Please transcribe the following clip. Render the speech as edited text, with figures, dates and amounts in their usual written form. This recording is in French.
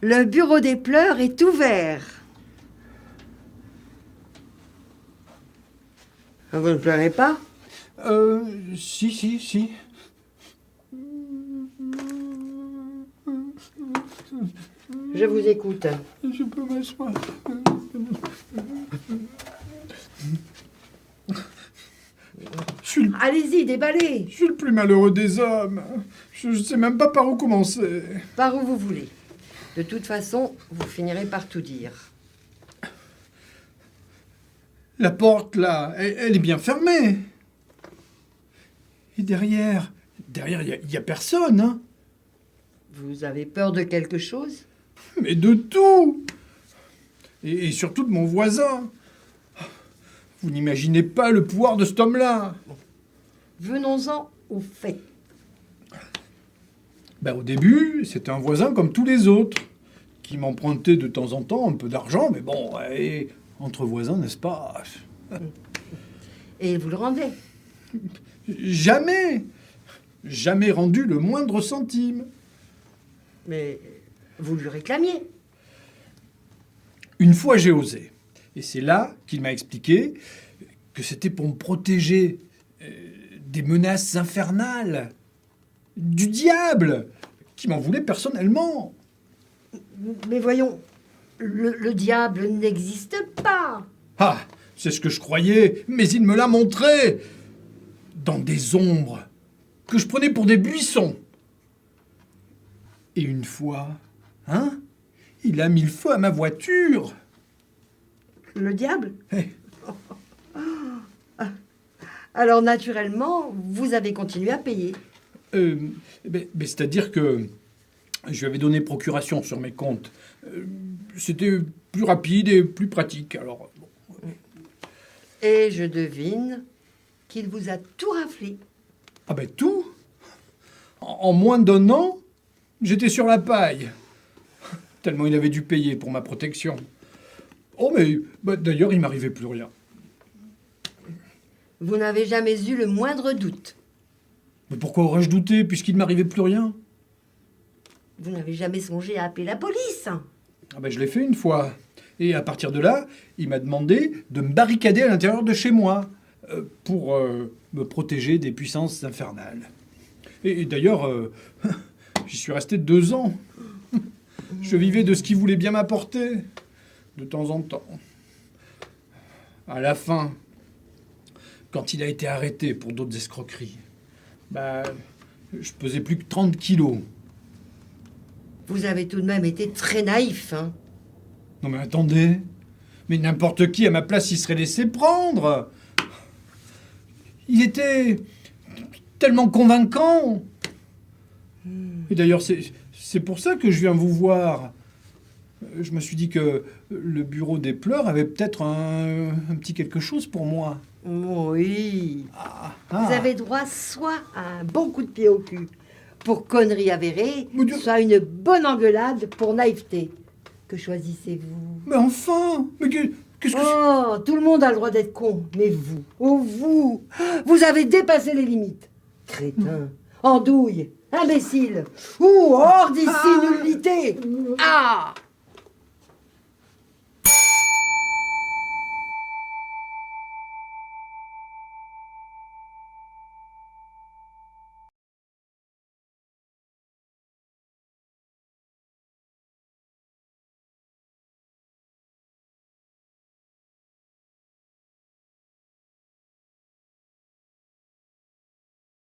Le bureau des pleurs est ouvert. Vous ne pleurez pas? Si. Je vous écoute. Je peux m'asseoir. Allez-y, déballez. Je suis le plus malheureux des hommes. Je ne sais même pas par où commencer. Par où vous voulez. De toute façon, vous finirez par tout dire. La porte, là, elle est bien fermée. Et derrière, il y a personne, hein. Vous avez peur de quelque chose? Mais de tout. Et surtout de mon voisin. Vous n'imaginez pas le pouvoir de cet homme-là. Venons-en au fait. Au début, c'était un voisin comme tous les autres, qui m'empruntait de temps en temps un peu d'argent, mais bon, entre voisins, n'est-ce pas? Et vous le rendez? Jamais rendu le moindre centime. Mais vous lui réclamiez? Une fois, j'ai osé. Et c'est là qu'il m'a expliqué que c'était pour me protéger des menaces infernales, du diable, qui m'en voulait personnellement. Mais voyons, le diable n'existe pas. Ah, c'est ce que je croyais, mais il me l'a montré. Dans des ombres que je prenais pour des buissons. Et une fois, il a mis le feu à ma voiture. Le diable? Hey. Alors, naturellement, vous avez continué à payer. C'est-à-dire que je lui avais donné procuration sur mes comptes. C'était plus rapide et plus pratique. Alors, bon. Et je devine qu'il vous a tout raflé. Ah tout? En moins d'1 an, j'étais sur la paille. Tellement il avait dû payer pour ma protection. Oh, mais d'ailleurs, il m'arrivait plus rien. Vous n'avez jamais eu le moindre doute. Mais pourquoi aurais-je douté, puisqu'il ne m'arrivait plus rien? Vous n'avez jamais songé à appeler la police? Je l'ai fait une fois. Et à partir de là, il m'a demandé de me barricader à l'intérieur de chez moi pour me protéger des puissances infernales. Et d'ailleurs, j'y suis resté 2 ans. Je vivais de ce qu'il voulait bien m'apporter, de temps en temps. À la fin, quand il a été arrêté pour d'autres escroqueries, je pesais plus que 30 kilos. Vous avez tout de même été très naïf, hein? Non mais attendez, mais n'importe qui à ma place il serait laissé prendre. Il était tellement convaincant. Et d'ailleurs c'est pour ça que je viens vous voir. Je me suis dit que le bureau des pleurs avait peut-être un petit quelque chose pour moi. Oui. Vous avez droit soit à un bon coup de pied au cul pour connerie avérée, soit une bonne engueulade pour naïveté. Que choisissez-vous? Mais enfin, mais qu'est-ce que... Oh, tout le monde a le droit d'être con, mais vous avez dépassé les limites. Crétin, andouille, imbécile, ou hors d'ici nullité. Ah!